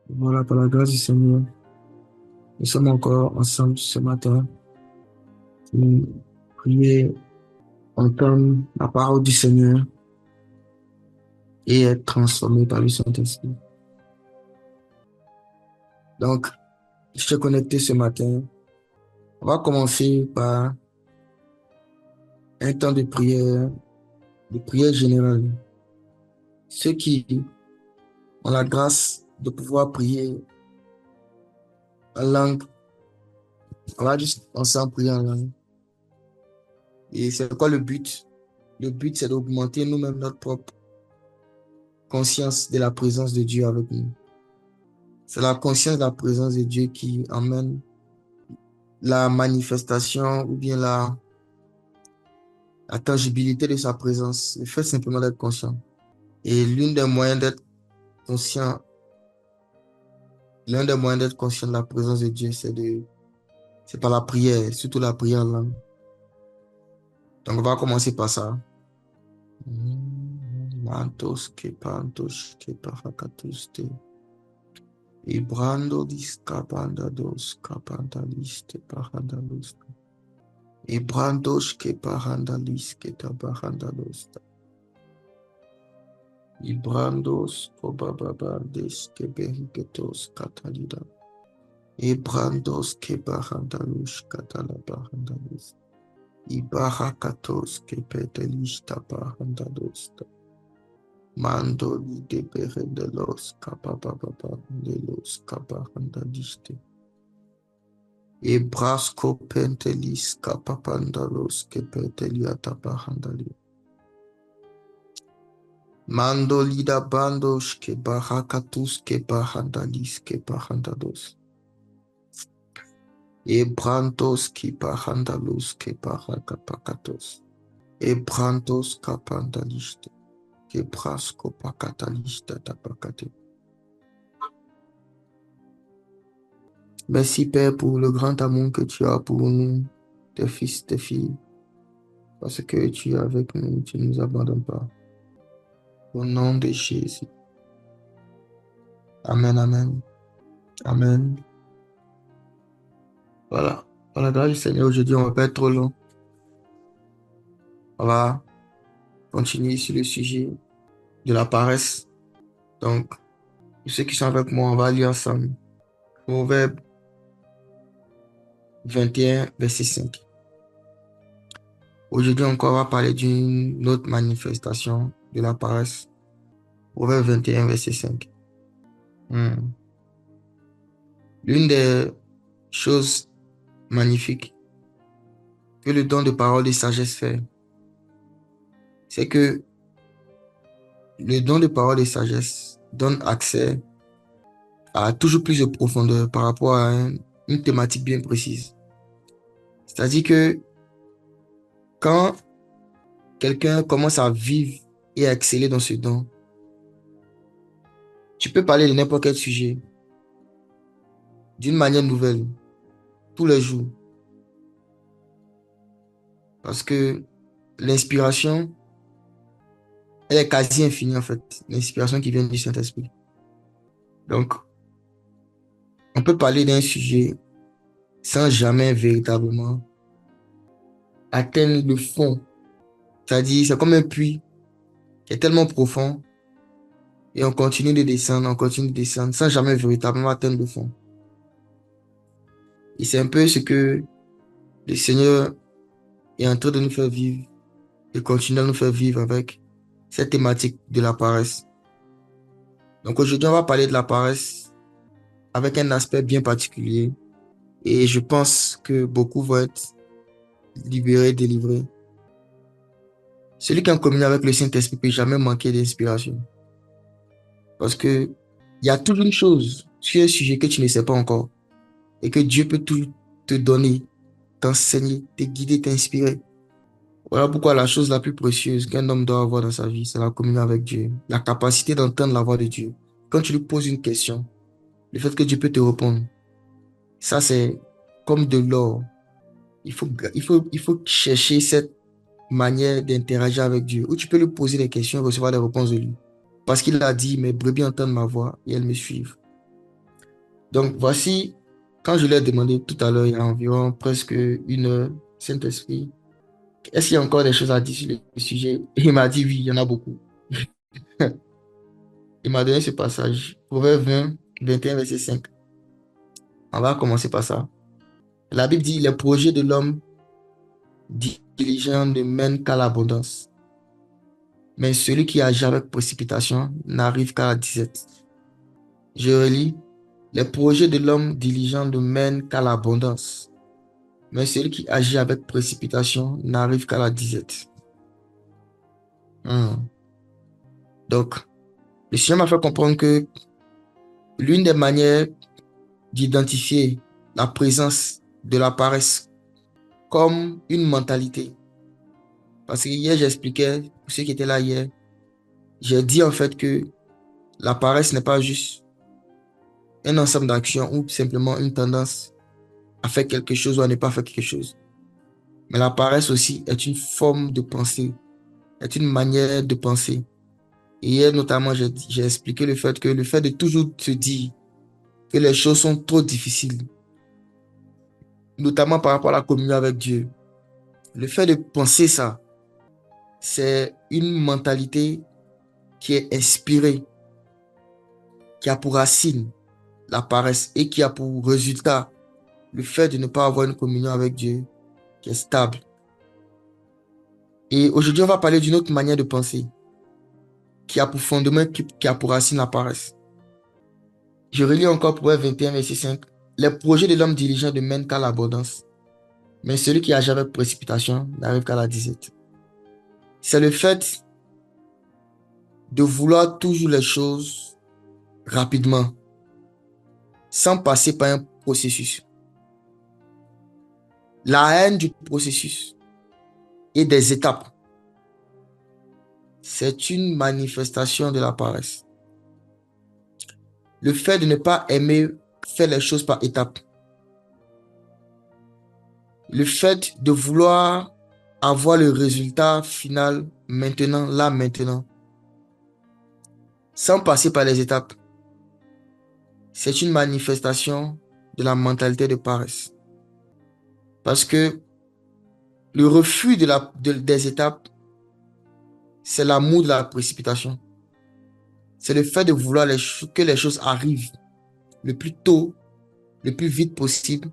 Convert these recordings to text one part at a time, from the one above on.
Voilà, par la grâce du Seigneur, nous sommes encore ensemble ce matin pour prier, entendre la parole du Seigneur et être transformé par le Saint-Esprit. Donc, je t'ai connecté ce matin. On va commencer par un temps de prière générale. Ceux qui ont la grâce de pouvoir prier en langue, on va juste ensemble prier en langue. Et c'est quoi le but? Le but, c'est d'augmenter nous-mêmes notre propre conscience de la présence de Dieu avec nous. C'est la conscience de la présence de Dieu qui amène la manifestation ou bien la tangibilité de sa présence. Le fait simplement d'être conscient. Et conscient, l'un des moyens d'être conscient de la présence de Dieu, c'est par la prière, surtout la prière en langue. Donc on va commencer par ça. Mantos que pantos que parakatos te. Ibrando discapanda dos capandaliste parandalos. Ibrandos que parandalis que tabarandalos. Ibrandos kobababandes que beriketos catalida. Ibrandos que barandalus catalabarandalis. Ibarakatos que pedelista barandalos. Mando de berendelos capababandelos cabarandaliste. Ebrasco pentelis capapandalos que peteliata bahandali. Mandolida bandos que barakatus que bahandalis que bahandados. Ebrantos que bahandalos que barakapacatos. Ebrantos capandaliste. Que brasco pacatalista tapacate. Merci Père pour le grand amour que tu as pour nous, tes fils, tes filles. Parce que tu es avec nous, tu ne nous abandonnes pas. Au nom de Jésus. Amen, amen. Amen. Voilà. Par la grâce du Seigneur, aujourd'hui, on ne va pas être trop long. On va continuer sur le sujet de la paresse. Donc, ceux qui sont avec moi, on va lire ensemble. Proverbe 21, verset 5. Aujourd'hui encore, on va parler d'une autre manifestation de la paresse. Proverbe 21, verset 5. L'une des choses magnifiques que le don de parole et sagesse fait, c'est que le don de parole et sagesse donne accès à toujours plus de profondeur par rapport à une thématique bien précise. C'est-à-dire que quand quelqu'un commence à vivre et à exceller dans ce don, tu peux parler de n'importe quel sujet d'une manière nouvelle, tous les jours. Parce que l'inspiration, elle est quasi infinie en fait. L'inspiration qui vient du Saint-Esprit. Donc, on peut parler d'un sujet sans jamais véritablement atteindre le fond. C'est-à-dire, c'est comme un puits qui est tellement profond et on continue de descendre sans jamais véritablement atteindre le fond. Et c'est un peu ce que le Seigneur est en train de nous faire vivre et continue à nous faire vivre avec cette thématique de la paresse. Donc aujourd'hui, on va parler de la paresse avec un aspect bien particulier et je pense que beaucoup vont être libérés, délivrés. Celui qui est en communion avec le Saint-Esprit ne peut jamais manquer d'inspiration. Parce que il y a toujours une chose sur un sujet que tu ne sais pas encore et que Dieu peut tout te donner, t'enseigner, te guider, t'inspirer. Voilà pourquoi la chose la plus précieuse qu'un homme doit avoir dans sa vie, c'est la communion avec Dieu, la capacité d'entendre la voix de Dieu. Quand tu lui poses une question, le fait que Dieu peut te répondre, ça c'est comme de l'or. Il faut chercher cette manière d'interagir avec Dieu, où tu peux lui poser des questions et recevoir des réponses de lui. Parce qu'il a dit, mes brebis entendent ma voix et elles me suivent. Donc, voici, quand je lui ai demandé tout à l'heure, il y a environ presque 1 heure, Saint-Esprit, est-ce qu'il y a encore des choses à dire sur le sujet? Et il m'a dit oui, il y en a beaucoup. Il m'a donné ce passage, Proverbe 20, 21, verset 5. On va commencer par ça. La Bible dit, les projets de l'homme diligent ne mènent qu'à l'abondance, mais celui qui agit avec précipitation n'arrive qu'à la disette. Je relis, les projets de l'homme diligent ne mènent qu'à l'abondance, mais celui qui agit avec précipitation n'arrive qu'à la disette. Donc, le Seigneur m'a fait comprendre que l'une des manières d'identifier la présence de la paresse comme une mentalité, parce que hier j'expliquais, pour ceux qui étaient là hier, j'ai dit en fait que la paresse n'est pas juste un ensemble d'actions ou simplement une tendance à faire quelque chose ou à ne pas faire quelque chose. Mais la paresse aussi est une forme de pensée, est une manière de penser. Et hier notamment, j'ai expliqué le fait de toujours se dire que les choses sont trop difficiles, notamment par rapport à la communion avec Dieu. Le fait de penser ça, c'est une mentalité qui est inspirée, qui a pour racine la paresse et qui a pour résultat le fait de ne pas avoir une communion avec Dieu qui est stable. Et aujourd'hui, on va parler d'une autre manière de penser qui a pour fondement, qui a pour racine la paresse. Je relis encore Proverbe 21, verset 5. Les projets de l'homme diligent ne mènent qu'à l'abondance, mais celui qui agit avec précipitation n'arrive qu'à la disette. C'est le fait de vouloir toujours les choses rapidement, sans passer par un processus. La haine du processus et des étapes, c'est une manifestation de la paresse. Le fait de ne pas aimer faire les choses par étapes. Le fait de vouloir avoir le résultat final maintenant, là, maintenant, sans passer par les étapes, c'est une manifestation de la mentalité de paresse. Parce que le refus des étapes, c'est l'amour de la précipitation. C'est le fait de vouloir que les choses arrivent le plus tôt, le plus vite possible,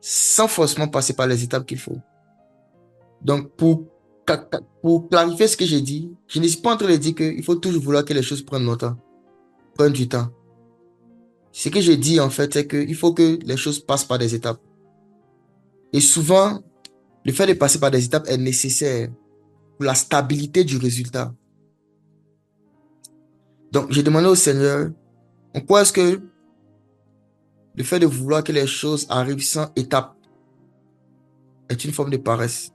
sans forcément passer par les étapes qu'il faut. Donc, pour clarifier ce que j'ai dit, je ne suis pas en train de dire qu'il faut toujours vouloir que les choses prennent longtemps, prennent du temps. Ce que je dis, en fait, c'est qu'il faut que les choses passent par des étapes. Et souvent, le fait de passer par des étapes est nécessaire pour la stabilité du résultat. Donc, j'ai demandé au Seigneur, en quoi est-ce que le fait de vouloir que les choses arrivent sans étapes est une forme de paresse?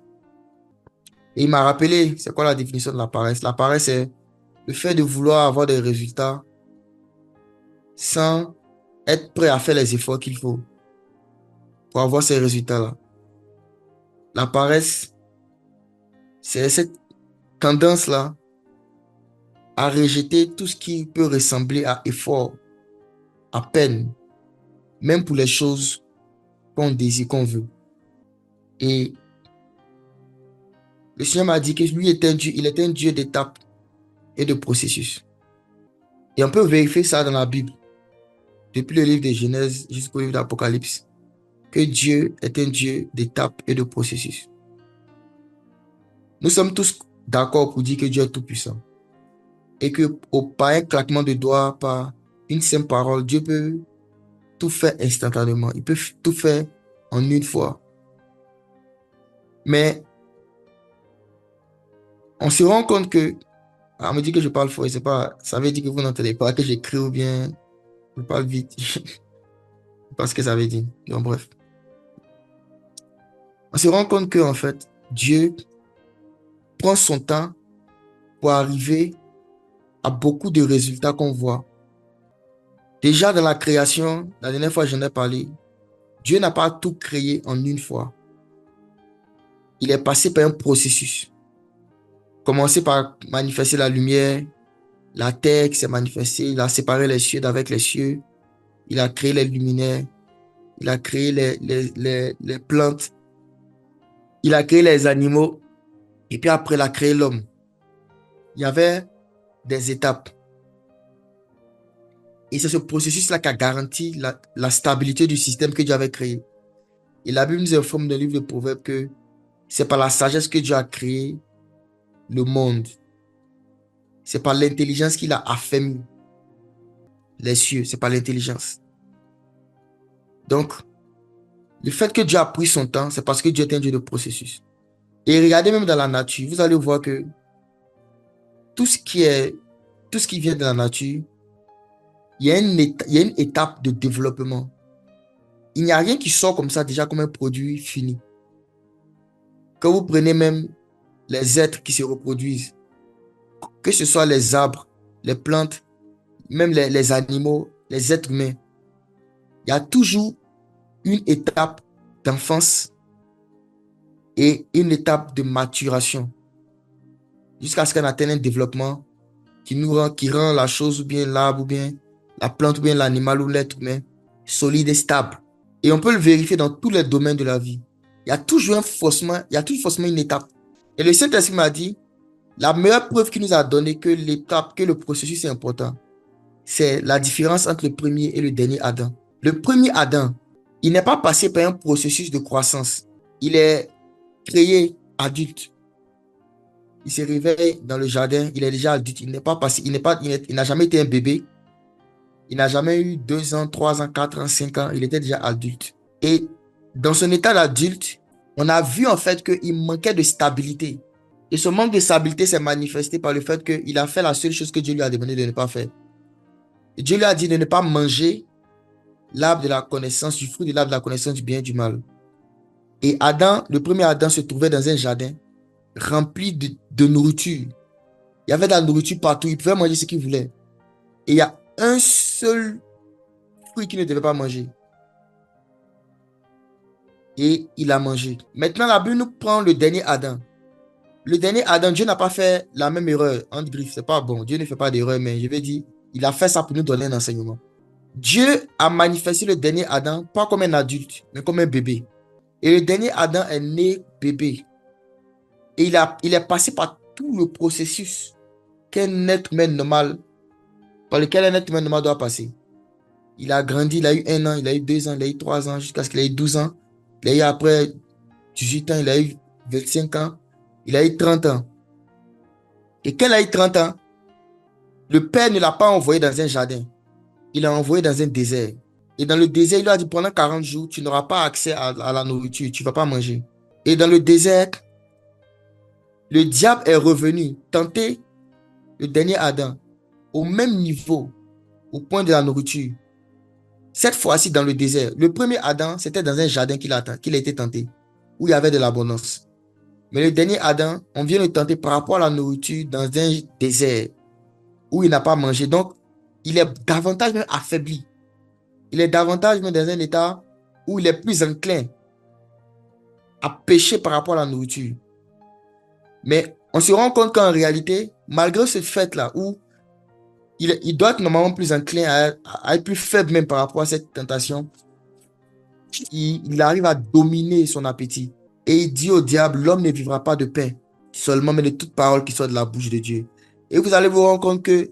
Et il m'a rappelé, c'est quoi la définition de la paresse? La paresse, c'est le fait de vouloir avoir des résultats sans être prêt à faire les efforts qu'il faut pour avoir ces résultats-là. La paresse, c'est cette tendance-là à rejeter tout ce qui peut ressembler à effort, à peine, même pour les choses qu'on désire, qu'on veut. Et le Seigneur m'a dit que lui était un Dieu, il était un Dieu d'étapes et de processus. Et on peut vérifier ça dans la Bible, depuis le livre de Genèse jusqu'au livre d'Apocalypse, que Dieu est un Dieu d'étapes et de processus. Nous sommes tous d'accord pour dire que Dieu est tout-puissant. Et que par un claquement de doigts, par une simple parole, Dieu peut tout faire instantanément. Il peut tout faire en une fois. Mais on se rend compte que, on me dit que je parle fort, c'est pas, ça veut dire que vous n'entendez pas, que j'écris ou bien je parle vite. Parce que ça veut dire. Donc, bref. On se rend compte que, en fait, Dieu prend son temps pour arriver à beaucoup de résultats qu'on voit. Déjà dans la création, la dernière fois j'en ai parlé, Dieu n'a pas tout créé en une fois. Il est passé par un processus. Commencé par manifester la lumière, la terre qui s'est manifestée, il a séparé les cieux d'avec les cieux. Il a créé les luminaires. Il a créé les plantes. Il a créé les animaux. Et puis après, il a créé l'homme. Il y avait des étapes. Et c'est ce processus-là qui a garanti la stabilité du système que Dieu avait créé. Et la Bible nous informe dans le livre de Proverbes que c'est par la sagesse que Dieu a créé le monde. C'est par l'intelligence qu'il a affermi les cieux. C'est par l'intelligence. Donc, le fait que Dieu a pris son temps, c'est parce que Dieu est un Dieu de processus. Et regardez même dans la nature, vous allez voir que tout ce qui vient de la nature, il y a une étape de développement. Il n'y a rien qui sort comme ça déjà comme un produit fini. Quand vous prenez même les êtres qui se reproduisent, que ce soit les arbres, les plantes, même les animaux, les êtres humains, il y a toujours une étape d'enfance et une étape de maturation jusqu'à ce qu'on atteigne un développement qui rend la chose ou bien l'arbre ou bien la plante ou bien l'animal ou l'être humain solide et stable. Et on peut le vérifier dans tous les domaines de la vie. Il y a toujours forcément une étape. Et le Saint-Esprit m'a dit, la meilleure preuve qu'il nous a donné que l'étape, que le processus est important, c'est la différence entre le premier et le dernier Adam. Le premier Adam, il n'est pas passé par un processus de croissance. Il est créé adulte. Il se réveille dans le jardin, il est déjà adulte. Il n'a jamais été un bébé. Il n'a jamais eu 2 ans, 3 ans, 4 ans, 5 ans. Il était déjà adulte. Et dans son état d'adulte, on a vu en fait qu'il manquait de stabilité. Et ce manque de stabilité s'est manifesté par le fait qu'il a fait la seule chose que Dieu lui a demandé de ne pas faire. Et Dieu lui a dit de ne pas manger l'arbre de la connaissance, du fruit de l'arbre de la connaissance du bien et du mal. Et Adam, le premier Adam, se trouvait dans un jardin rempli de nourriture. Il y avait de la nourriture partout. Il pouvait manger ce qu'il voulait. Et il y a un seul fruit qu'il ne devait pas manger. Et il a mangé. Maintenant, la Bible nous prend le dernier Adam. Le dernier Adam, Dieu n'a pas fait la même erreur. Entre griffes, c'est pas bon. Dieu ne fait pas d'erreur, mais je vais dire, il a fait ça pour nous donner un enseignement. Dieu a manifesté le dernier Adam, pas comme un adulte, mais comme un bébé. Et le dernier Adam est né bébé. Et il est passé par tout le processus qu'un être humain normal, par lequel un être humain normal doit passer. Il a grandi, il a eu 1 an, il a eu 2 ans, il a eu 3 ans, jusqu'à ce qu'il ait eu 12 ans. Il a eu après 18 ans, il a eu 25 ans, il a eu 30 ans. Et quand il a eu 30 ans, le Père ne l'a pas envoyé dans un jardin. Il l'a envoyé dans un désert. Et dans le désert, il lui a dit, pendant 40 jours, tu n'auras pas accès à la nourriture, tu ne vas pas manger. Et dans le désert, le diable est revenu tenter le dernier Adam au même niveau, au point de la nourriture. Cette fois-ci, dans le désert, le premier Adam, c'était dans un jardin qu'il a été tenté, où il y avait de l'abondance. Mais le dernier Adam, on vient le tenter par rapport à la nourriture dans un désert, où il n'a pas mangé. Donc, il est davantage même affaibli. Il est davantage même dans un état où il est plus enclin à pécher par rapport à la nourriture. Mais on se rend compte qu'en réalité, malgré ce fait-là, où il doit être normalement plus enclin à être plus faible même par rapport à cette tentation, il arrive à dominer son appétit. Et il dit au diable, l'homme ne vivra pas de pain seulement, mais de toute parole qui sort de la bouche de Dieu. Et vous allez vous rendre compte que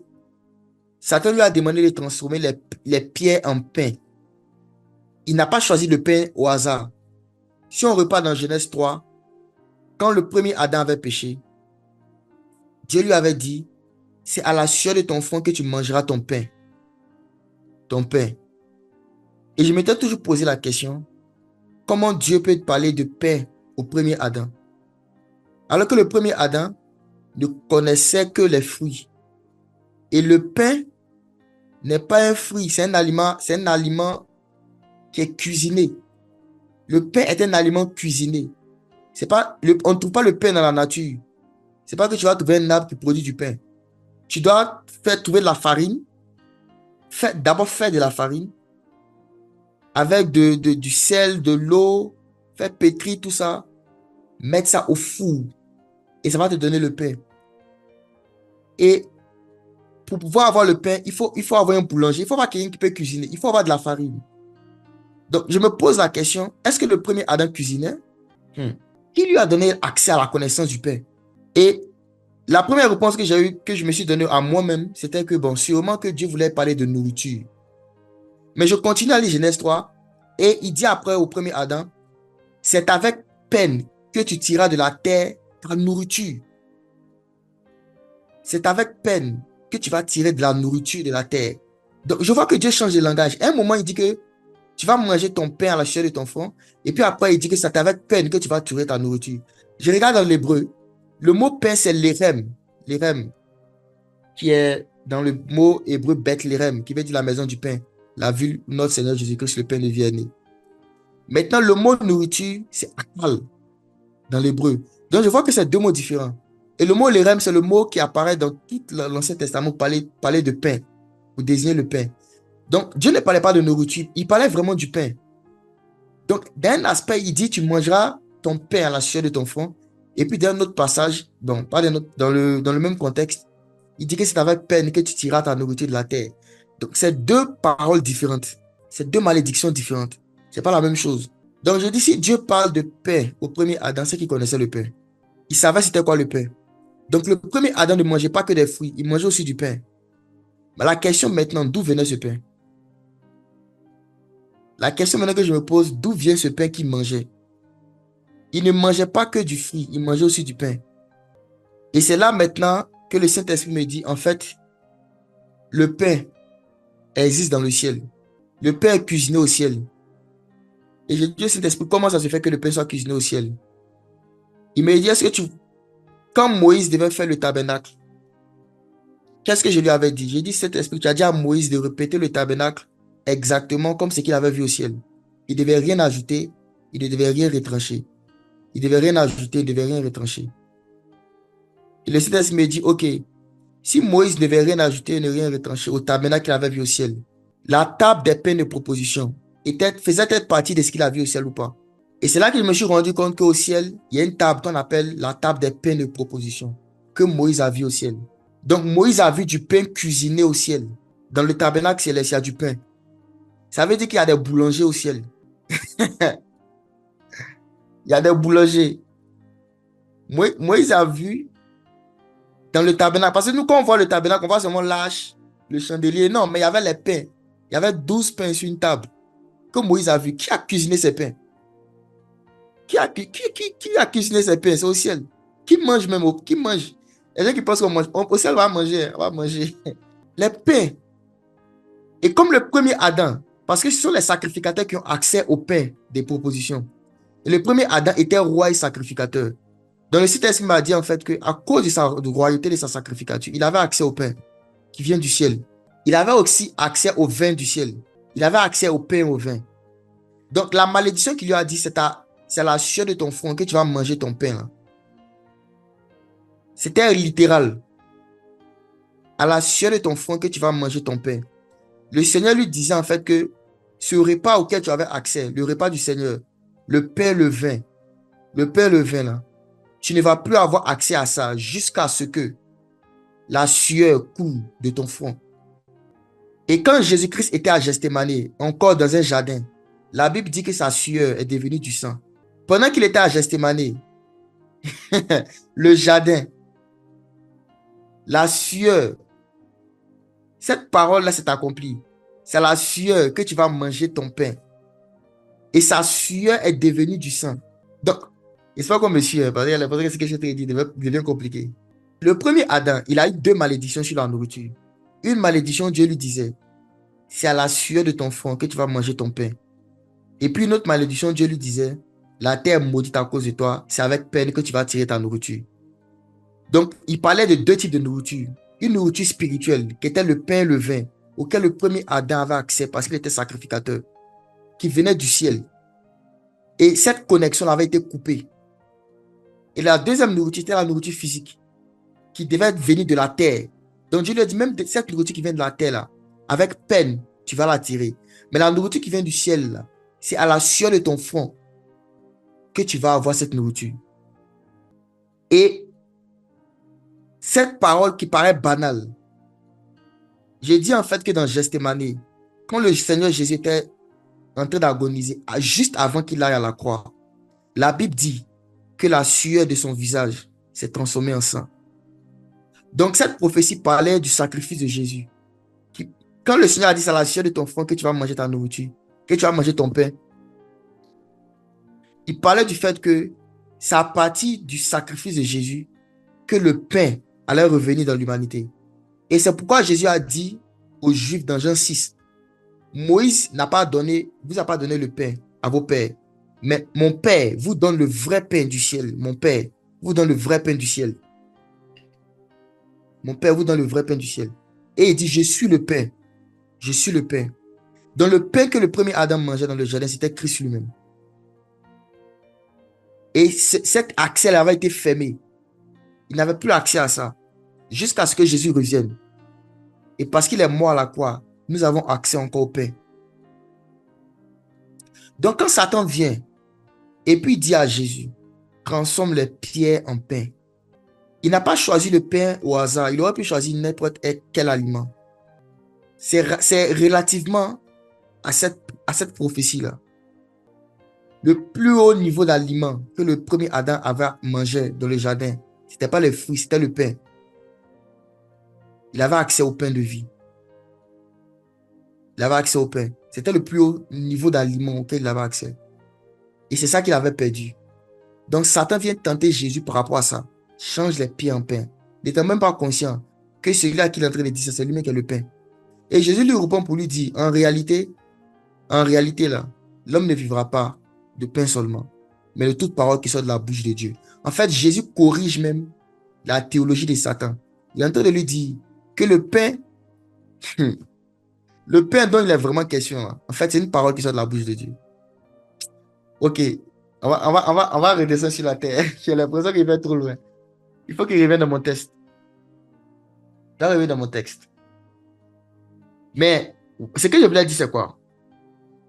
Satan lui a demandé de transformer les pierres en pain. Il n'a pas choisi le pain au hasard. Si on repart dans Genèse 3, quand le premier Adam avait péché, Dieu lui avait dit, c'est à la sueur de ton front que tu mangeras ton pain. Ton pain. Et je m'étais toujours posé la question, comment Dieu peut parler de pain au premier Adam? Alors que le premier Adam ne connaissait que les fruits. Et le pain n'est pas un fruit, c'est un aliment qui est cuisiné. Le pain est un aliment cuisiné. On ne trouve pas le pain dans la nature. C'est pas que tu vas trouver un arbre qui produit du pain. Tu dois trouver de la farine. D'abord faire de la farine avec du sel, de l'eau, faire pétrir tout ça, mettre ça au four et ça va te donner le pain. Et pour pouvoir avoir le pain, il faut avoir un boulanger. Il faut avoir quelqu'un qui peut cuisiner. Il faut avoir de la farine. Donc, je me pose la question, est-ce que le premier Adam cuisinait? Qui lui a donné accès à la connaissance du pain? Et la première réponse que j'ai eue, que je me suis donnée à moi-même, c'était que, bon, sûrement que Dieu voulait parler de nourriture. Mais je continue à lire Genèse 3, et il dit après au premier Adam, c'est avec peine que tu tireras de la terre ta nourriture. C'est avec peine que tu vas tirer de la nourriture de la terre. Donc, je vois que Dieu change de langage. À un moment, il dit que tu vas manger ton pain à la chair de ton front. Et puis après, il dit que c'est avec peine que tu vas tirer ta nourriture. Je regarde dans l'hébreu. Le mot pain, c'est l'érem. L'érem, qui est dans le mot hébreu Bethléem, qui veut dire la maison du pain. La ville où notre Seigneur Jésus-Christ, le pain de vie est né. Maintenant, le mot nourriture, c'est akal dans l'hébreu. Donc, je vois que c'est deux mots différents. Et le mot l'érem, c'est le mot qui apparaît dans tout l'Ancien Testament pour parler de pain, pour désigner le pain. Donc, Dieu ne parlait pas de nourriture, il parlait vraiment du pain. Donc, d'un aspect, il dit, tu mangeras ton pain à la sueur de ton front. Et puis, dans un autre passage, bon, pas dans le même contexte, il dit que c'est avec peine que tu tireras ta nourriture de la terre. Donc, c'est deux paroles différentes. C'est deux malédictions différentes. C'est pas la même chose. Donc, je dis, si Dieu parle de pain au premier Adam, c'est qu'il connaissait le pain. Il savait c'était quoi le pain. Donc, le premier Adam ne mangeait pas que des fruits, il mangeait aussi du pain. Mais la question maintenant, d'où venait ce pain? La question maintenant que je me pose, d'où vient ce pain qu'il mangeait? Il ne mangeait pas que du fruit, il mangeait aussi du pain. Et c'est là maintenant que le Saint-Esprit me dit, en fait, le pain existe dans le ciel. Le pain est cuisiné au ciel. Et je dis au Saint-Esprit, comment ça se fait que le pain soit cuisiné au ciel? Il me dit, est-ce que quand Moïse devait faire le tabernacle, qu'est-ce que je lui avais dit? J'ai dit, Saint-Esprit, tu as dit à Moïse de répéter le tabernacle exactement comme ce qu'il avait vu au ciel. Il ne devait rien ajouter, il ne devait rien retrancher. Il ne devait rien ajouter, il ne devait rien retrancher. Et le Saint-Esprit me dit, ok, si Moïse ne devait rien ajouter, ne rien retrancher au tabernacle qu'il avait vu au ciel, la table des pains de proposition faisait-elle partie de ce qu'il a vu au ciel ou pas? Et c'est là que je me suis rendu compte qu'au ciel, il y a une table qu'on appelle la table des pains de proposition, que Moïse a vu au ciel. Donc Moïse a vu du pain cuisiné au ciel. Dans le tabernacle céleste, il y a du pain. Ça veut dire qu'il y a des boulangers au ciel. Il y a des boulangers. Moïse a vu dans le tabernacle. Parce que nous, quand on voit le tabernacle, on voit seulement l'arche, le chandelier. Non, mais il y avait les pains. Il y avait 12 pains sur une table. Que Moïse a vu. Qui a cuisiné ces pains? Qui a cuisiné ces pains? C'est au ciel. Qui mange même? Qui mange? Les gens qui pensent qu'on mange. Au ciel, on va manger. On va manger. Les pains. Et comme le premier Adam, parce que ce sont les sacrificateurs qui ont accès au pain des propositions. Et le premier Adam était roi et sacrificateur. Donc le Saint-Esprit m'a dit en fait qu'à cause de sa royauté, de sa sacrificature, il avait accès au pain qui vient du ciel. Il avait aussi accès au vin du ciel. Il avait accès au pain et au vin. Donc la malédiction qu'il lui a dit, c'est la sueur de ton front que tu vas manger ton pain. C'était littéral. À la sueur de ton front que tu vas manger ton pain. Le Seigneur lui disait en fait que ce repas auquel tu avais accès, le repas du Seigneur, le pain, le vin là, tu ne vas plus avoir accès à ça jusqu'à ce que la sueur coule de ton front. Et quand Jésus-Christ était à Gethsémani, encore dans un jardin, la Bible dit que sa sueur est devenue du sang. Pendant qu'il était à Gethsémani, le jardin, la sueur, cette parole-là s'est accomplie. C'est la sueur que tu vas manger ton pain. Et sa sueur est devenue du sang. Donc, il se passe comme monsieur, parce que ce que je t'ai dit devient compliqué. Le premier Adam, il a eu deux malédictions sur la nourriture. Une malédiction, Dieu lui disait, c'est à la sueur de ton front que tu vas manger ton pain. Et puis une autre malédiction, Dieu lui disait, la terre maudite à cause de toi, c'est avec peine que tu vas tirer ta nourriture. Donc, il parlait de deux types de nourriture. Une nourriture spirituelle, qui était le pain et le vin, auquel le premier Adam avait accès parce qu'il était sacrificateur, qui venait du ciel. Et cette connexion avait été coupée. Et la deuxième nourriture, c'était la nourriture physique, qui devait venir de la terre. Donc Dieu lui a dit, même cette nourriture qui vient de la terre, là, avec peine, tu vas la tirer. Mais la nourriture qui vient du ciel, là, c'est à la sueur de ton front que tu vas avoir cette nourriture. Et cette parole qui paraît banale, J'ai dit en fait que dans Gethsémani, quand le Seigneur Jésus était en train d'agoniser, juste avant qu'il aille à la croix, la Bible dit que la sueur de son visage s'est transformée en sang. Donc cette prophétie parlait du sacrifice de Jésus. Quand le Seigneur a dit, c'est à la sueur de ton front que tu vas manger ta nourriture, que tu vas manger ton pain, il parlait du fait que c'est à partir du sacrifice de Jésus que le pain allait revenir dans l'humanité. Et c'est pourquoi Jésus a dit aux Juifs dans Jean 6, Moïse vous a pas donné le pain à vos pères, mais mon Père vous donne le vrai pain du ciel. Mon Père vous donne le vrai pain du ciel. Mon Père vous donne le vrai pain du ciel. Et il dit, je suis le pain. Je suis le pain. Donc le pain que le premier Adam mangeait dans le jardin, c'était Christ lui-même. Et cet accès avait été fermé. Il n'avait plus accès à ça jusqu'à ce que Jésus revienne. Et parce qu'il est mort à la croix, nous avons accès encore au pain. Donc quand Satan vient et puis dit à Jésus, transforme les pierres en pain. Il n'a pas choisi le pain au hasard. Il aurait pu choisir n'importe quel aliment. C'est relativement à cette prophétie-là. Le plus haut niveau d'aliment que le premier Adam avait mangé dans le jardin, ce n'était pas les fruits, c'était le pain. Il avait accès au pain de vie. Il avait accès au pain. C'était le plus haut niveau d'aliment auquel il avait accès. Et c'est ça qu'il avait perdu. Donc Satan vient tenter Jésus par rapport à ça. Change les pierres en pain. Il n'était même pas conscient que celui-là qu'il est en train de dire, c'est lui-même qui est le pain. Et Jésus lui répond pour lui dire, en réalité là, l'homme ne vivra pas de pain seulement, mais de toute parole qui sort de la bouche de Dieu. En fait, Jésus corrige même la théologie de Satan. Il est en train de lui dire que le pain dont il est vraiment question, là, en fait, c'est une parole qui sort de la bouche de Dieu. Ok, on va redescendre sur la terre. J'ai l'impression qu'il va trop loin. Il faut qu'il revienne dans mon texte. Il va revenir dans mon texte. Mais ce que je voulais dire, c'est quoi?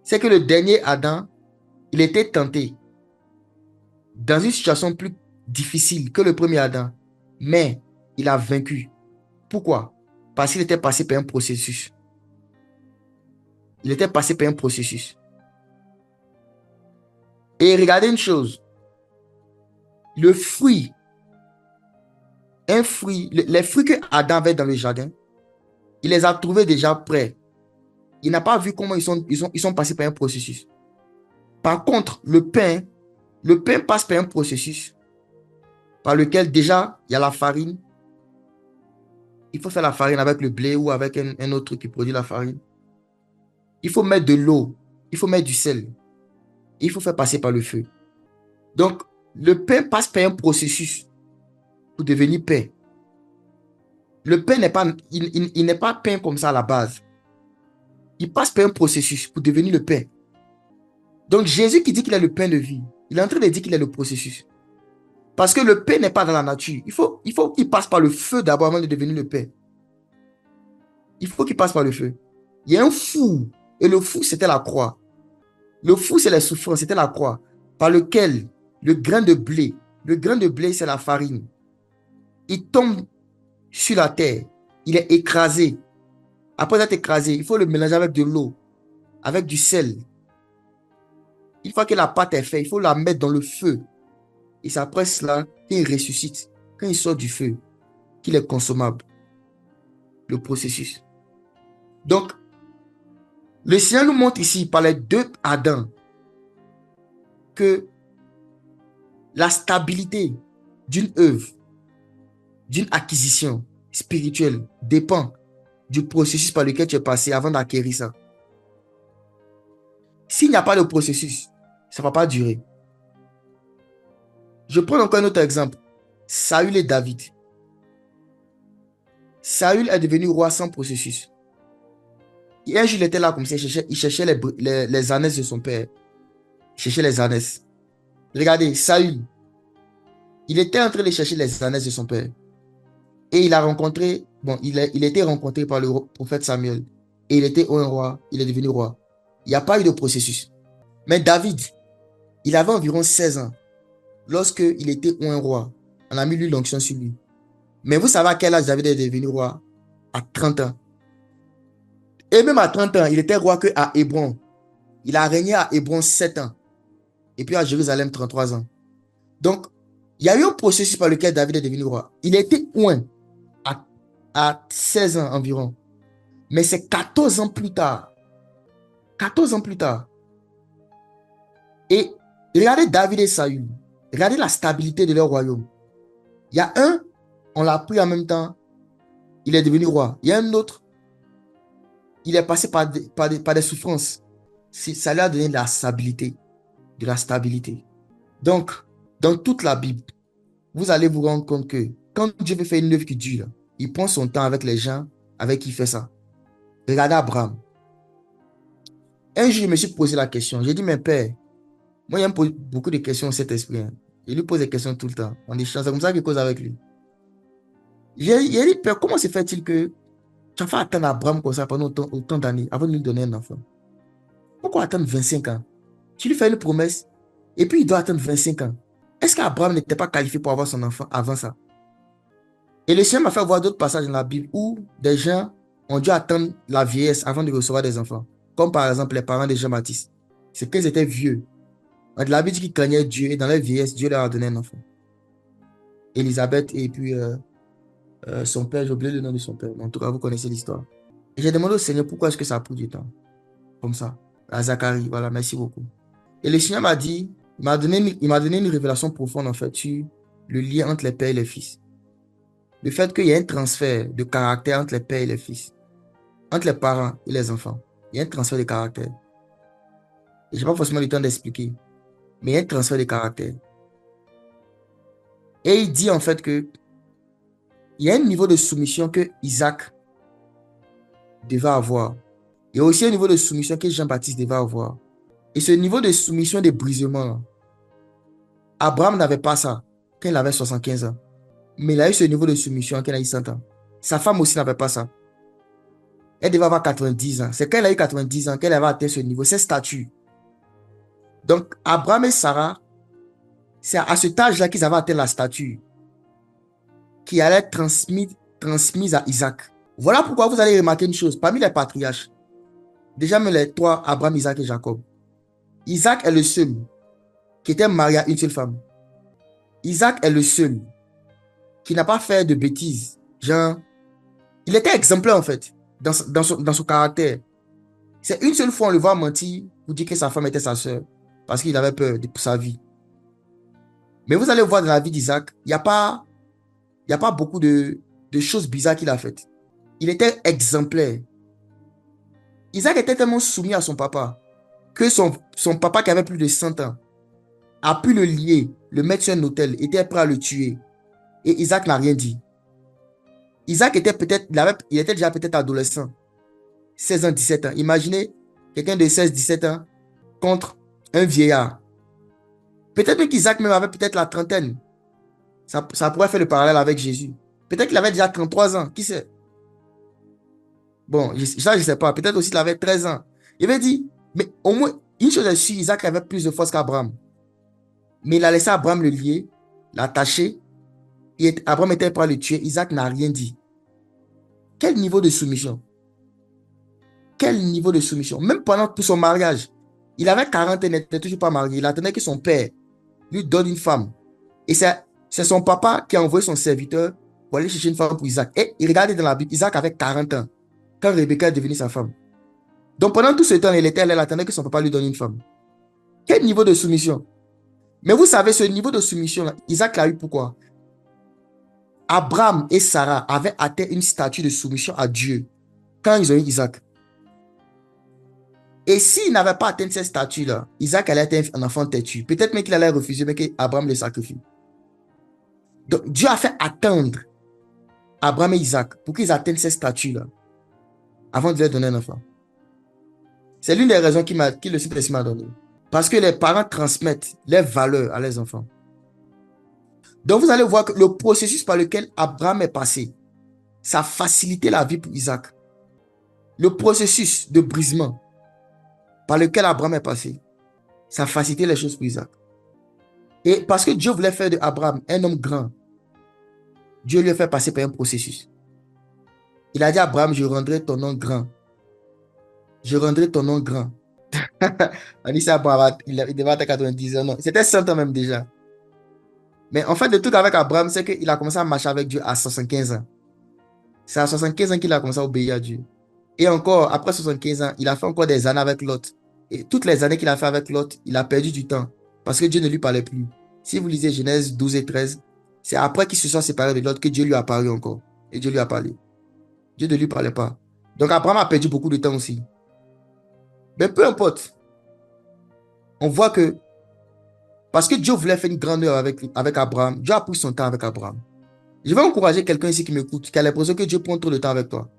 C'est que le dernier Adam, il était tenté dans une situation plus difficile que le premier Adam, mais il a vaincu. Pourquoi? Parce qu'il était passé par un processus. Il était passé par un processus. Et regardez une chose, le fruit, les fruits que Adam avait dans le jardin, il les a trouvés déjà prêts. Il n'a pas vu comment ils sont passés par un processus. Par contre, le pain passe par un processus par lequel déjà il y a la farine. Il faut faire la farine avec le blé ou avec un autre truc qui produit la farine. Il faut mettre de l'eau, il faut mettre du sel. Il faut faire passer par le feu. Donc, le pain passe par un processus pour devenir pain. Le pain n'est pas, il n'est pas pain comme ça à la base. Il passe par un processus pour devenir le pain. Donc, Jésus qui dit qu'il est le pain de vie, il est en train de dire qu'il est le processus. Parce que le pain n'est pas dans la nature. Il faut qu'il passe par le feu d'abord avant de devenir le pain. Il faut qu'il passe par le feu. Il y a un four. Et le four, c'était la croix. Le four, c'est les souffrances, c'était la croix. Par lequel le grain de blé, c'est la farine. Il tombe sur la terre. Il est écrasé. Après être écrasé, il faut le mélanger avec de l'eau, avec du sel. Une fois que la pâte est faite, il faut la mettre dans le feu. Et c'est après cela qu'il ressuscite. Quand il sort du feu, qu'il est consommable. Le processus. Donc, le Seigneur nous montre ici, par les deux Adam, que la stabilité d'une œuvre, d'une acquisition spirituelle dépend du processus par lequel tu es passé avant d'acquérir ça. S'il n'y a pas de processus, ça ne va pas durer. Je prends encore un autre exemple. Saül et David. Saül est devenu roi sans processus. Et un jour, il était là comme ça, il cherchait les ânesses de son père. Il cherchait les ânesses. Regardez, Saül, il était en train de chercher les ânesses de son père. Et il a rencontré, il a été rencontré par le prophète Samuel. Et il était un roi, il est devenu roi. Il n'y a pas eu de processus. Mais David, il avait environ 16 ans lorsqu'il était un roi. On a mis lui l'onction sur lui. Mais vous savez à quel âge David est devenu roi? À 30 ans. Et même à 30 ans, il était roi que à Hébron. Il a régné à Hébron 7 ans. Et puis à Jérusalem 33 ans. Donc, il y a eu un processus par lequel David est devenu roi. Il a été oint à 16 ans environ. Mais c'est 14 ans plus tard. 14 ans plus tard. Et regardez David et Saül. Regardez la stabilité de leur royaume. Il y a un, on l'a pris en même temps, il est devenu roi. Il y a un autre, il est passé par des souffrances. Ça lui a donné de la stabilité. De la stabilité. Donc, dans toute la Bible, vous allez vous rendre compte que quand Dieu veut faire une œuvre qui dure, il prend son temps avec les gens avec qui il fait ça. Regardez Abraham. Un jour, je me suis posé la question. J'ai dit, mais père, moi, il me pose beaucoup de questions au Saint-Esprit. Il lui pose des questions tout le temps. On échange. C'est comme ça qu'il cause avec lui. J'ai dit, père, comment se fait-il que tu as fait attendre Abraham comme ça pendant autant d'années avant de lui donner un enfant? Pourquoi attendre 25 ans? Tu lui fais une promesse et puis il doit attendre 25 ans. Est-ce qu'Abraham n'était pas qualifié pour avoir son enfant avant ça? Et le Seigneur m'a fait voir d'autres passages dans la Bible où des gens ont dû attendre la vieillesse avant de recevoir des enfants. Comme par exemple les parents de Jean-Baptiste. C'est qu'ils étaient vieux. La Bible dit qu'ils craignaient Dieu et dans leur vieillesse, Dieu leur a donné un enfant. Élisabeth et puis son père, j'ai oublié le nom de son père. Mais en tout cas, vous connaissez l'histoire. Et j'ai demandé au Seigneur pourquoi est-ce que ça a pris du temps. Comme ça. À Zacharie, voilà, merci beaucoup. Et le Seigneur m'a dit, il m'a donné une révélation profonde en fait sur le lien entre les pères et les fils. Le fait qu'il y a un transfert de caractère entre les pères et les fils. Entre les parents et les enfants. Il y a un transfert de caractère. Et je n'ai pas forcément le temps d'expliquer. Mais il y a un transfert de caractère. Et il dit en fait que il y a un niveau de soumission que Isaac devait avoir. Il y a aussi un niveau de soumission que Jean-Baptiste devait avoir. Et ce niveau de soumission de brisement, Abraham n'avait pas ça quand il avait 75 ans. Mais il a eu ce niveau de soumission quand il a eu 100 ans. Sa femme aussi n'avait pas ça. Elle devait avoir 90 ans. C'est quand elle a eu 90 ans qu'elle avait atteint ce niveau, cette statue. Donc, Abraham et Sarah, c'est à cet âge-là qu'ils avaient atteint la statue qui allait être transmise à Isaac. Voilà pourquoi vous allez remarquer une chose. Parmi les patriarches, déjà même les trois, Abraham, Isaac et Jacob, Isaac est le seul qui était marié à une seule femme. Isaac est le seul qui n'a pas fait de bêtises. Genre, il était exemplaire en fait, dans son caractère. C'est une seule fois on le voit mentir pour dire que sa femme était sa soeur, parce qu'il avait peur pour sa vie. Mais vous allez voir dans la vie d'Isaac, il n'y a pas beaucoup de choses bizarres qu'il a faites. Il était exemplaire. Isaac était tellement soumis à son papa que son papa qui avait plus de 100 ans a pu le lier, le mettre sur un autel, était prêt à le tuer. Et Isaac n'a rien dit. Isaac était il était déjà peut-être adolescent. 16 ans, 17 ans. Imaginez quelqu'un de 16, 17 ans contre un vieillard. Peut-être qu'Isaac même avait peut-être la trentaine. Ça pourrait faire le parallèle avec Jésus. Peut-être qu'il avait déjà 33 ans. Qui sait? Bon, ça, je ne sais pas. Peut-être aussi qu'il avait 13 ans. Il avait dit, mais au moins, une chose est sûre, Isaac avait plus de force qu'Abraham. Mais il a laissé Abraham le lier, l'attacher. Et Abraham était prêt à le tuer. Isaac n'a rien dit. Quel niveau de soumission? Quel niveau de soumission? Même pendant tout son mariage, il avait 40 ans, il n'était toujours pas marié. Il attendait que son père lui donne une femme. Et c'est son papa qui a envoyé son serviteur pour aller chercher une femme pour Isaac. Et il regardait dans la Bible, Isaac avait 40 ans quand Rebecca est devenue sa femme. Donc pendant tout ce temps, il attendait que son papa lui donne une femme. Quel niveau de soumission? Mais vous savez, ce niveau de soumission-là, Isaac l'a eu pourquoi? Abraham et Sarah avaient atteint une statue de soumission à Dieu quand ils ont eu Isaac. Et s'il n'avait pas atteint cette statue-là, Isaac allait être un enfant têtu. Peut-être même qu'il allait refuser, mais qu'Abraham le sacrifie. Donc Dieu a fait attendre Abraham et Isaac pour qu'ils atteignent cette statue-là avant de leur donner un enfant. C'est l'une des raisons que le Saint-Esprit m'a donné. Parce que les parents transmettent les valeurs à leurs enfants. Donc vous allez voir que le processus par lequel Abraham est passé, ça a facilité la vie pour Isaac. Le processus de brisement par lequel Abraham est passé, ça a facilité les choses pour Isaac. Et parce que Dieu voulait faire d'Abraham un homme grand, Dieu lui a fait passer par un processus. Il a dit à Abraham, je rendrai ton nom grand. Je rendrai ton nom grand. On dit ça, bon, il devait être 90 ans. Non, c'était 100 ans même déjà. Mais en fait, le truc avec Abraham, c'est qu'il a commencé à marcher avec Dieu à 75 ans. C'est à 75 ans qu'il a commencé à obéir à Dieu. Et encore, après 75 ans, il a fait encore des années avec Lot. Et toutes les années qu'il a fait avec Lot, il a perdu du temps. Parce que Dieu ne lui parlait plus. Si vous lisez Genèse 12 et 13, c'est après qu'il se soit séparé de Lot que Dieu lui a parlé encore. Et Dieu lui a parlé. Dieu ne lui parlait pas. Donc Abraham a perdu beaucoup de temps aussi. Mais peu importe. On voit que parce que Dieu voulait faire une grande œuvre avec Abraham, Dieu a pris son temps avec Abraham. Je vais encourager quelqu'un ici qui m'écoute, qui a l'impression que Dieu prend trop de temps avec toi.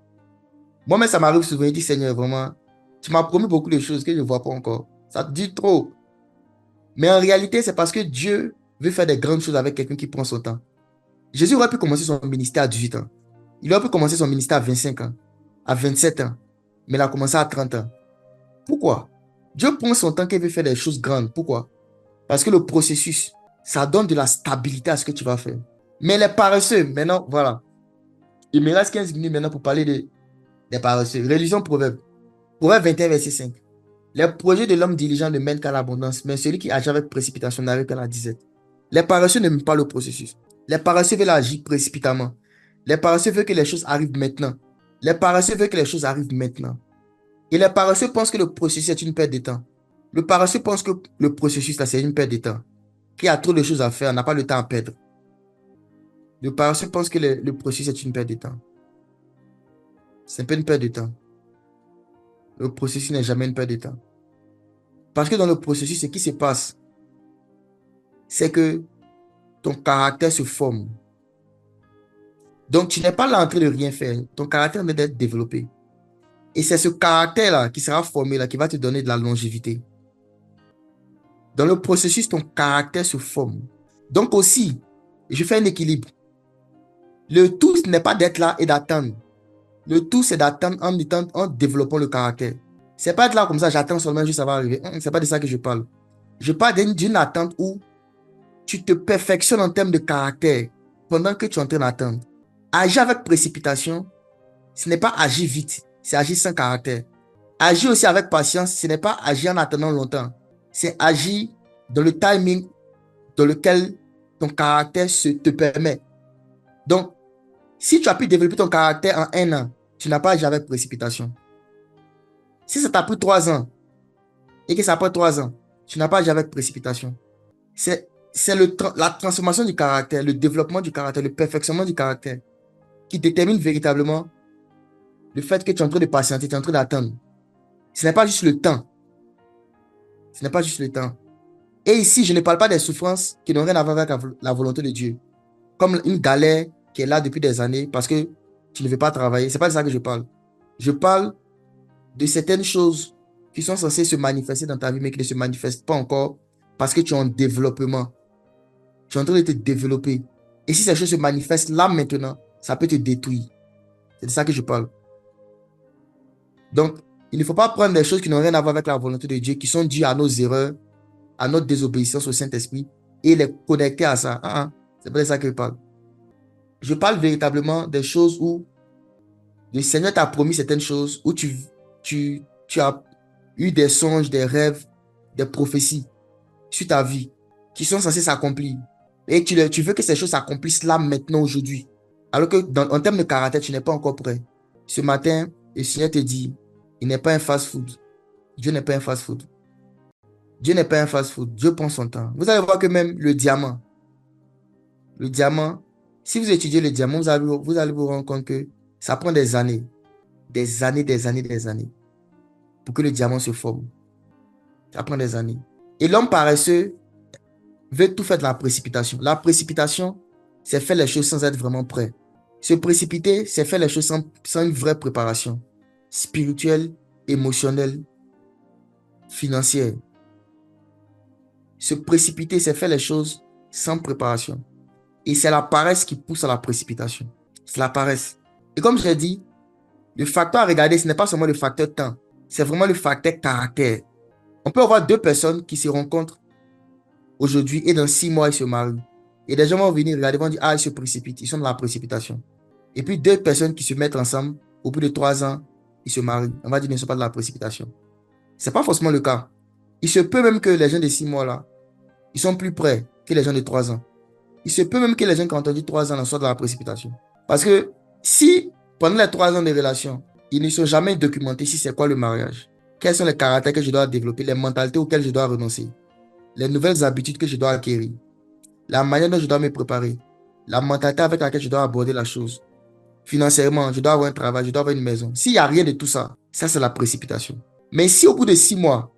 Moi-même, ça m'arrive souvent, je dis, Seigneur, vraiment, tu m'as promis beaucoup de choses que je ne vois pas encore. Ça te dit trop. Mais en réalité, c'est parce que Dieu veut faire des grandes choses avec quelqu'un qui prend son temps. Jésus aurait pu commencer son ministère à 18 ans. Il aurait pu commencer son ministère à 25 ans, à 27 ans. Mais il a commencé à 30 ans. Pourquoi? Dieu prend son temps qu'il veut faire des choses grandes. Pourquoi? Parce que le processus, ça donne de la stabilité à ce que tu vas faire. Mais les paresseux, maintenant, voilà. Il me reste 15 minutes maintenant pour parler des paresseux. Religion Proverbe. Proverbe 21, verset 5. Les projets de l'homme diligent ne mènent qu'à l'abondance, mais celui qui agit avec précipitation n'arrive qu'à la disette. Les paresseux n'aiment pas le processus. Les paresseux veulent agir précipitamment. Les paresseux veulent que les choses arrivent maintenant. Les paresseux veulent que les choses arrivent maintenant. Et les paresseux pensent que le processus est une perte de temps. Le paresseux pense que le processus, là, c'est une perte de temps. Qu'il y a trop de choses à faire, on n'a pas le temps à perdre. Le paresseux pense que le processus est une perte de temps. C'est pas une perte de temps. Le processus n'est jamais une perte de temps. Parce que dans le processus, ce qui se passe, c'est que ton caractère se forme. Donc, tu n'es pas là en train de rien faire. Ton caractère est d'être développé. Et c'est ce caractère-là qui sera formé, là, qui va te donner de la longévité. Dans le processus, ton caractère se forme. Donc aussi, je fais un équilibre. Le tout n'est pas d'être là et d'attendre. Le tout, c'est d'attendre en développant le caractère. C'est pas être là comme ça, j'attends seulement juste ça va arriver. C'est pas de ça que je parle. Je parle d'une attente où tu te perfectionnes en termes de caractère pendant que tu es en train d'attendre. Agir avec précipitation, ce n'est pas agir vite, c'est agir sans caractère. Agir aussi avec patience, ce n'est pas agir en attendant longtemps. C'est agir dans le timing dans lequel ton caractère te permet. Donc, si tu as pu développer ton caractère en 1 an, tu n'as pas agi avec précipitation. Si ça t'a pris 3 ans et que ça prend 3 ans, tu n'as pas agi avec précipitation. C'est la transformation du caractère, le développement du caractère, le perfectionnement du caractère qui détermine véritablement le fait que tu es en train de patienter, tu es en train d'attendre. Ce n'est pas juste le temps. Ce n'est pas juste le temps. Et ici, je ne parle pas des souffrances qui n'ont rien à voir avec la volonté de Dieu. Comme une galère qui est là depuis des années parce que tu ne veux pas travailler. Ce n'est pas de ça que je parle. Je parle de certaines choses qui sont censées se manifester dans ta vie, mais qui ne se manifestent pas encore parce que tu es en développement. Tu es en train de te développer. Et si ces choses se manifestent là maintenant, ça peut te détruire. C'est de ça que je parle. Donc, il ne faut pas prendre des choses qui n'ont rien à voir avec la volonté de Dieu, qui sont dues à nos erreurs, à notre désobéissance au Saint-Esprit, et les connecter à ça. C'est pas de ça que je parle. Je parle véritablement des choses où le Seigneur t'a promis certaines choses, où tu as eu des songes, des rêves, des prophéties sur ta vie qui sont censées s'accomplir. Et tu veux que ces choses s'accomplissent là, maintenant, aujourd'hui. Alors que en termes de caractère, tu n'es pas encore prêt. Ce matin, le Seigneur te dit, il n'est pas un fast-food. Dieu n'est pas un fast-food. Dieu n'est pas un fast-food. Dieu prend son temps. Vous allez voir que même le diamant, si vous étudiez le diamant, vous allez vous rendre compte que ça prend des années. Des années, des années, des années pour que le diamant se forme. Ça prend des années. Et l'homme paresseux veut tout faire de la précipitation. La précipitation, c'est faire les choses sans être vraiment prêt. Se précipiter, c'est faire les choses sans une vraie préparation spirituelle, émotionnelle, financière. Se précipiter, c'est faire les choses sans préparation. Et c'est la paresse qui pousse à la précipitation. C'est la paresse. Et comme je l'ai dit, le facteur à regarder, ce n'est pas seulement le facteur temps. C'est vraiment le facteur caractère. On peut avoir 2 personnes qui se rencontrent aujourd'hui et dans 6 mois, ils se marient. Et des gens vont venir regarder, vont dire, ils se précipitent. Ils sont dans la précipitation. Et puis 2 personnes qui se mettent ensemble au bout de 3 ans, ils se marient. On va dire, ne sont pas de la précipitation. Ce n'est pas forcément le cas. Il se peut même que les gens de 6 mois là, ils sont plus près que les gens de 3 ans. Il se peut même que les gens qui ont entendu 3 ans en soient de la précipitation. Parce que si, pendant les 3 ans de relation, ils ne sont jamais documentés si c'est quoi le mariage, quels sont les caractères que je dois développer, les mentalités auxquelles je dois renoncer, les nouvelles habitudes que je dois acquérir, la manière dont je dois me préparer, la mentalité avec laquelle je dois aborder la chose. Financièrement, je dois avoir un travail, je dois avoir une maison. S'il n'y a rien de tout ça, ça c'est la précipitation. Mais si au bout de 6 mois,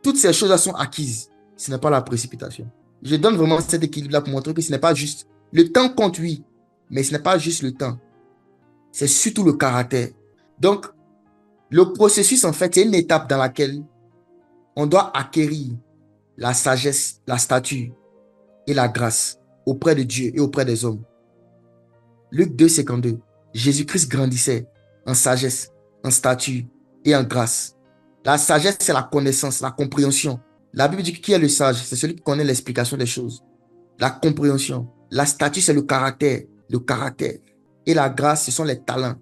toutes ces choses-là sont acquises, ce n'est pas la précipitation. Je donne vraiment cet équilibre-là pour montrer que ce n'est pas juste. Le temps compte, oui, mais ce n'est pas juste le temps. C'est surtout le caractère. Donc, le processus, en fait, c'est une étape dans laquelle on doit acquérir la sagesse, la stature et la grâce auprès de Dieu et auprès des hommes. Luc 2,52. Jésus-Christ grandissait en sagesse, en stature et en grâce. La sagesse, c'est la connaissance, la compréhension. La Bible dit que qui est le sage? C'est celui qui connaît l'explication des choses. La compréhension. La stature, c'est le caractère. Le caractère. Et la grâce, ce sont les talents.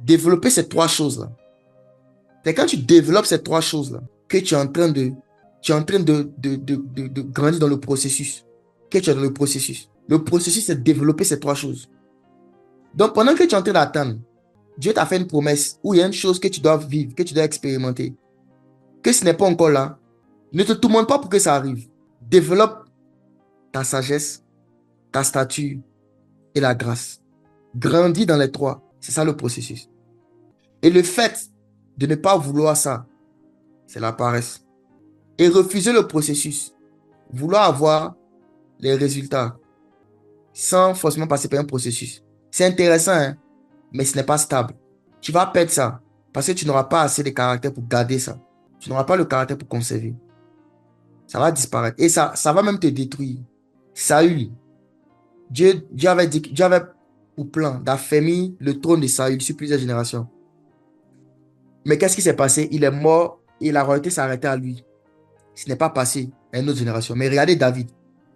Développer ces trois choses-là. C'est quand tu développes ces trois choses-là que tu es en train de grandir dans le processus. Que tu es dans le processus. Le processus, c'est développer ces trois choses. Donc, pendant que tu es en train d'attendre, Dieu t'a fait une promesse où il y a une chose que tu dois vivre, que tu dois expérimenter. Que ce n'est pas encore là. Ne te tourmente pas pour que ça arrive. Développe ta sagesse, ta stature et la grâce. Grandis dans les trois. C'est ça le processus. Et le fait de ne pas vouloir ça, c'est la paresse. Et refuser le processus, vouloir avoir les résultats sans forcément passer par un processus. C'est intéressant, hein, mais ce n'est pas stable. Tu vas perdre ça parce que tu n'auras pas assez de caractère pour garder ça. Tu n'auras pas le caractère pour conserver. Ça va disparaître. Et ça va même te détruire. Saül, Dieu avait pour plan d'affermir le trône de Saül sur plusieurs générations. Mais qu'est-ce qui s'est passé? Il est mort et la royauté s'est arrêtée à lui. Ce n'est pas passé à une autre génération. Mais regardez David.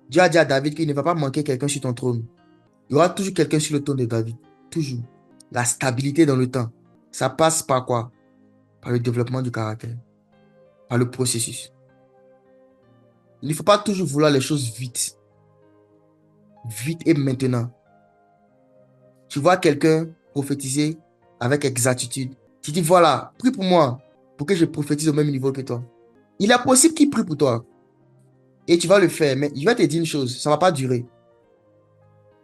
Dieu a dit à David qu'il ne va pas manquer quelqu'un sur ton trône. Il y aura toujours quelqu'un sur le trône de David. Toujours. La stabilité dans le temps. Ça passe par quoi? Par le développement du caractère. Par le processus. Il ne faut pas toujours vouloir les choses vite. Vite et maintenant. Tu vois quelqu'un prophétiser avec exactitude. Tu dis, voilà, prie pour moi pour que je prophétise au même niveau que toi. Il est possible qu'il prie pour toi. Et tu vas le faire. Mais je vais te dire une chose, ça ne va pas durer.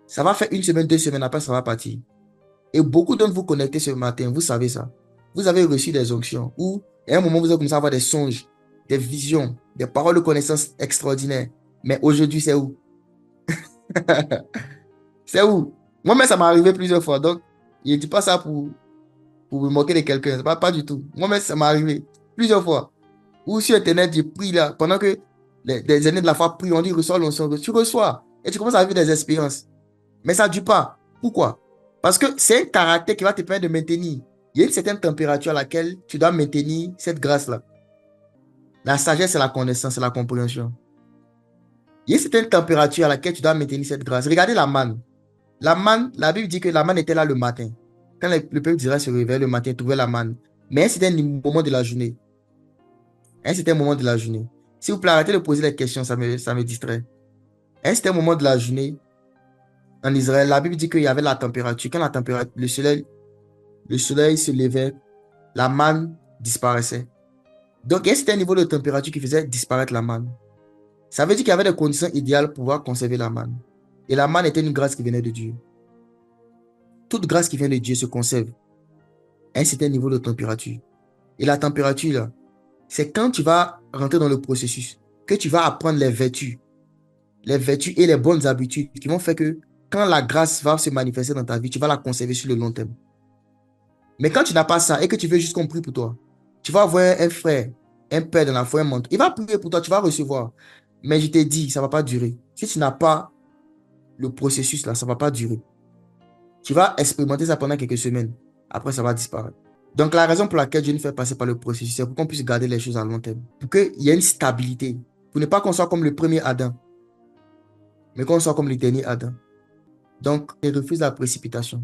Ça va faire 1 semaine, 2 semaines, après ça va partir. Et beaucoup d'entre vous connectés ce matin, vous savez ça. Vous avez reçu des onctions où, à un moment, vous avez commencé à avoir des songes, des visions, des paroles de connaissance extraordinaires. Mais aujourd'hui, c'est où? C'est où? Moi-même, ça m'est arrivé plusieurs fois. Donc, je ne dis pas ça pour me moquer de quelqu'un. Pas du tout. Moi-même, ça m'est arrivé plusieurs fois. Ou sur Internet, je prie là. Pendant que des années de la foi prient, on dit reçois l'onction. Tu reçois. Et tu commences à vivre des expériences. Mais ça ne dure pas. Pourquoi? Parce que c'est un caractère qui va te permettre de maintenir. Il y a une certaine température à laquelle tu dois maintenir cette grâce-là. La sagesse, c'est la connaissance, c'est la compréhension. Il y a une certaine température à laquelle tu dois maintenir cette grâce. Regardez la manne. La manne, la Bible dit que la manne était là le matin. Quand le peuple d'Israël se réveillait le matin, trouvait la manne. Mais c'était un moment de la journée. C'était un moment de la journée. S'il vous plaît, arrêtez de poser les questions, ça me distrait. C'était un moment de la journée. En Israël, la Bible dit qu'il y avait la température. Quand la température, le soleil se levait, la manne disparaissait. Donc, c'était un niveau de température qui faisait disparaître la manne. Ça veut dire qu'il y avait des conditions idéales pour pouvoir conserver la manne. Et la manne était une grâce qui venait de Dieu. Toute grâce qui vient de Dieu se conserve à un certain niveau de température. Et la température, là, c'est quand tu vas rentrer dans le processus que tu vas apprendre les vertus et les bonnes habitudes qui vont faire que quand la grâce va se manifester dans ta vie, tu vas la conserver sur le long terme. Mais quand tu n'as pas ça et que tu veux juste qu'on prie pour toi, tu vas avoir un frère, un père dans la foi, un mentor. Il va prier pour toi, tu vas recevoir. Mais je t'ai dit, ça ne va pas durer. Si tu n'as pas le processus là, ça ne va pas durer. Tu vas expérimenter ça pendant quelques semaines. Après, ça va disparaître. Donc, la raison pour laquelle Dieu nous fait passer par le processus, c'est pour qu'on puisse garder les choses à long terme. Pour qu'il y ait une stabilité. Pour ne pas qu'on soit comme le premier Adam, mais qu'on soit comme le dernier Adam. Donc, il refuse la précipitation.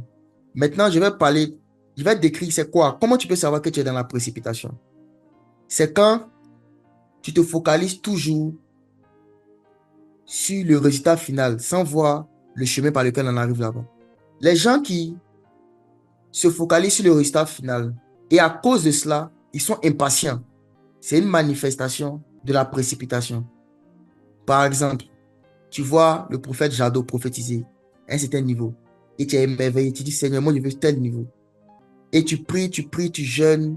Maintenant, je vais parler Je vais te décrire c'est quoi. Comment tu peux savoir que tu es dans la précipitation? C'est quand tu te focalises toujours sur le résultat final sans voir le chemin par lequel on arrive là-bas. Les gens qui se focalisent sur le résultat final et à cause de cela, ils sont impatients. C'est une manifestation de la précipitation. Par exemple, tu vois le prophète Jadot prophétiser à un certain niveau et tu es émerveillé, tu dis Seigneur, moi je veux tel niveau. Et tu pries, tu jeûnes.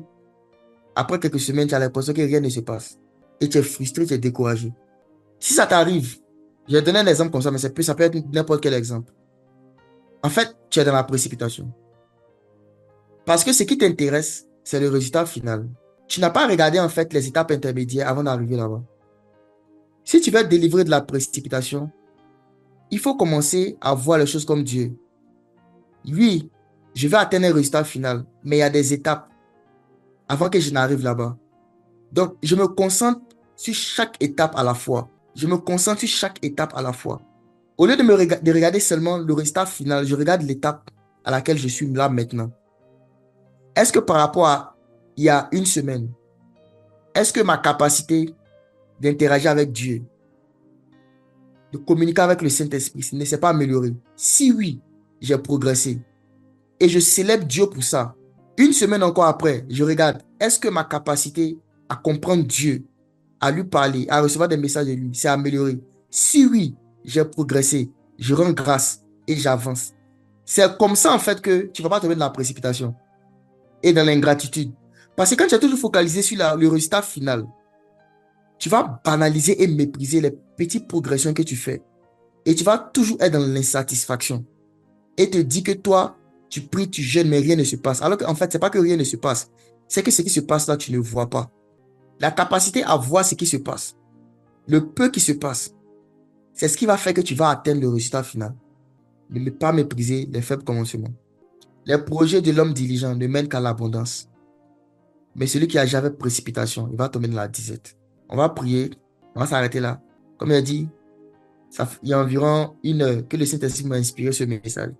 Après quelques semaines, tu as l'impression que rien ne se passe. Et tu es frustré, tu es découragé. Si ça t'arrive, je vais donner un exemple comme ça, mais ça peut être n'importe quel exemple. En fait, tu es dans la précipitation. Parce que ce qui t'intéresse, c'est le résultat final. Tu n'as pas regardé en fait les étapes intermédiaires avant d'arriver là-bas. Si tu veux être délivré de la précipitation, il faut commencer à voir les choses comme Dieu. Oui, je vais atteindre un résultat final, mais il y a des étapes avant que je n'arrive là-bas. Donc, je me concentre sur chaque étape à la fois. Je me concentre sur chaque étape à la fois. Au lieu de regarder seulement le résultat final, je regarde l'étape à laquelle je suis là maintenant. Est-ce que par rapport à il y a une semaine, est-ce que ma capacité d'interagir avec Dieu, de communiquer avec le Saint-Esprit ne s'est pas améliorée? Si oui, j'ai progressé. Et je célèbre Dieu pour ça. Une semaine encore après, je regarde, est-ce que ma capacité à comprendre Dieu, à lui parler, à recevoir des messages de lui, s'est améliorée? Si oui, j'ai progressé, je rends grâce et j'avance. C'est comme ça en fait que tu ne vas pas tomber dans la précipitation et dans l'ingratitude. Parce que quand tu es toujours focalisé sur le résultat final, tu vas banaliser et mépriser les petites progressions que tu fais. Et tu vas toujours être dans l'insatisfaction. Et te dire que toi, tu pries, tu jeûnes, mais rien ne se passe. Alors qu'en fait, ce n'est pas que rien ne se passe. C'est que ce qui se passe là, tu ne vois pas. La capacité à voir ce qui se passe, le peu qui se passe, c'est ce qui va faire que tu vas atteindre le résultat final. Ne pas mépriser les faibles commencements. Les projets de l'homme diligent ne mènent qu'à l'abondance. Mais celui qui a jamais précipitation, il va tomber dans la disette. On va prier, on va s'arrêter là. Comme il a dit, il y a environ une heure que le Saint-Esprit m'a inspiré ce message,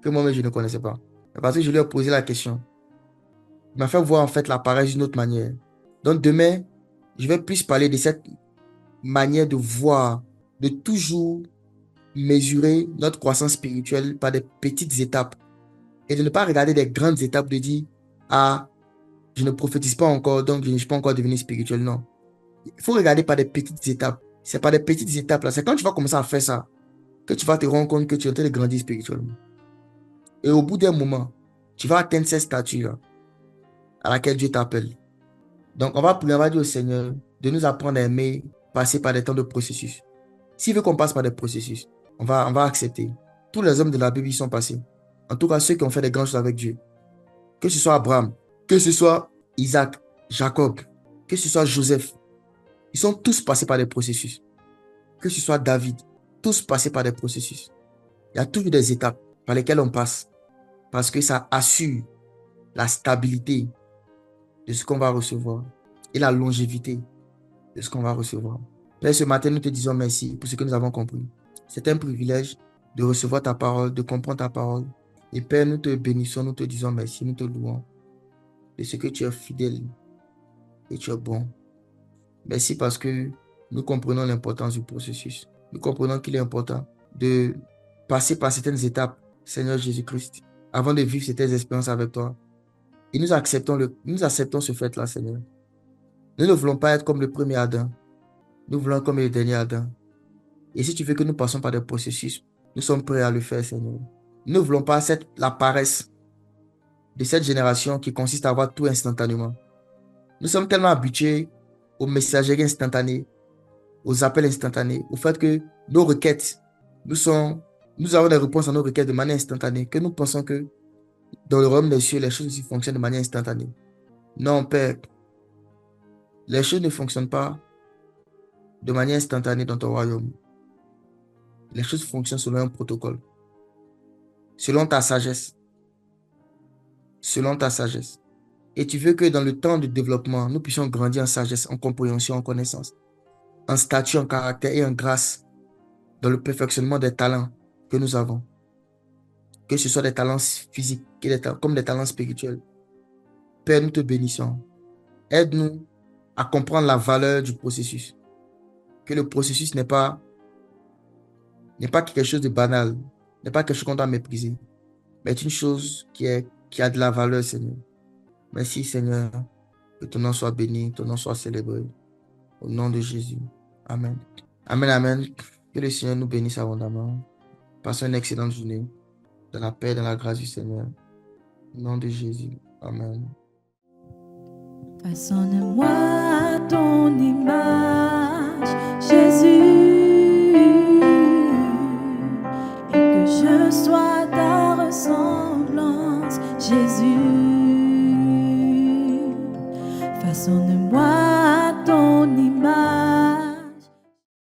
que moi-même je ne connaissais pas. Parce que je lui ai posé la question. Il m'a fait voir en fait la paresse d'une autre manière. Donc demain, je vais plus parler de cette manière de voir, de toujours mesurer notre croissance spirituelle par des petites étapes et de ne pas regarder des grandes étapes de dire, ah, je ne prophétise pas encore, donc je ne suis pas encore devenu spirituel. Non. Il faut regarder par des petites étapes. C'est par des petites étapes là. C'est quand tu vas commencer à faire ça que tu vas te rendre compte que tu es en train de grandir spirituellement. Et au bout d'un moment, tu vas atteindre cette statue-là à laquelle Dieu t'appelle. Donc, on va prier, on va dire au Seigneur de nous apprendre à aimer passer par des temps de processus. S'il veut qu'on passe par des processus, on va accepter. Tous les hommes de la Bible y sont passés. En tout cas, ceux qui ont fait des grandes choses avec Dieu. Que ce soit Abraham, que ce soit Isaac, Jacob, que ce soit Joseph. Ils sont tous passés par des processus. Que ce soit David, tous passés par des processus. Il y a toujours des étapes par lesquelles on passe parce que ça assure la stabilité de ce qu'on va recevoir et la longévité de ce qu'on va recevoir. Père, ce matin, nous te disons merci pour ce que nous avons compris. C'est un privilège de recevoir ta parole, de comprendre ta parole. Et Père, nous te bénissons, nous te disons merci, nous te louons de ce que tu es fidèle et tu es bon. Merci parce que nous comprenons l'importance du processus. Nous comprenons qu'il est important de passer par certaines étapes, Seigneur Jésus-Christ, avant de vivre certaines expériences avec toi. Et nous acceptons ce fait-là, Seigneur. Nous ne voulons pas être comme le premier Adam. Nous voulons être comme le dernier Adam. Et si tu veux que nous passions par des processus, nous sommes prêts à le faire, Seigneur. Nous ne voulons pas la paresse de cette génération qui consiste à avoir tout instantanément. Nous sommes tellement habitués aux messageries instantanées, aux appels instantanés, au fait que nos requêtes, nous avons des réponses à nos requêtes de manière instantanée, que nous pensons que dans le royaume des cieux, les choses aussi fonctionnent de manière instantanée. Non, Père, les choses ne fonctionnent pas de manière instantanée dans ton royaume. Les choses fonctionnent selon un protocole, selon ta sagesse, selon ta sagesse. Et tu veux que dans le temps de développement, nous puissions grandir en sagesse, en compréhension, en connaissance, en statut, en caractère et en grâce, dans le perfectionnement des talents que nous avons. Que ce soit des talents physiques comme des talents spirituels. Père, nous te bénissons. Aide-nous à comprendre la valeur du processus. Que le processus n'est pas quelque chose de banal, n'est pas quelque chose qu'on doit mépriser, mais est une chose qui a de la valeur, Seigneur. Merci, Seigneur. Que ton nom soit béni, ton nom soit célébré. Au nom de Jésus. Amen. Amen, amen. Que le Seigneur nous bénisse abondamment. Passons une excellente journée. Dans la paix, dans la grâce du Seigneur. Au nom de Jésus. Amen. Façonne-moi à ton image, Jésus, et que je sois ta ressemblance, Jésus. Façonne-moi